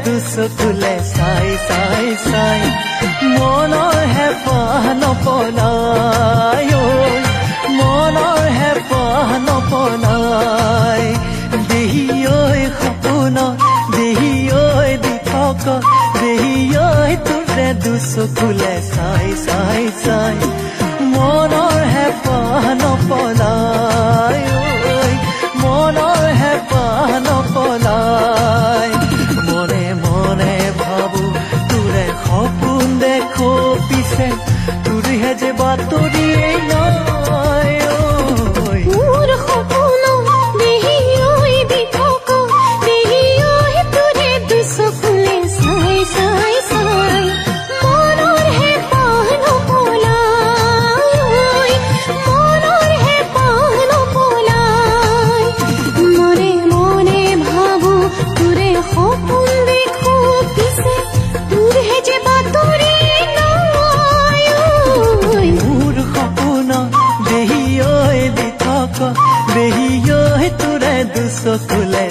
দুচকুলে চাই চাই চাই মনৰ হেঁপাহ নপলাই মনৰ হেঁপাহ নপলাই দেহি ঐ সপোন দেহি ঐ দিঠক দেহি ঐ তোৰে দুচকুলে চাই চাই চাই মনৰ হেঁপাহ নপলাই মনৰ হেঁপাহ নপলাই মনে মনে ভাবো তোৰে সপোন দেখো পিছে তোৰহে যে বাতৰিয়ে নাই মোৰ সপোন দেহি ঐ দিঠক দেহি ঐ তোৰে দুচকুলে চাই চাই চাই মনৰ হেঁপাহ নপলাই মনৰ হেঁপাহ নপলাই মনে মনে ভাবো তোৰে সপোন দেখো পিছে তোৰহে যে বাতৰিয়ে নাই মোৰ সপোন দেহি ঐ দিঠক দেহি ঐ তোৰে দুচকুলে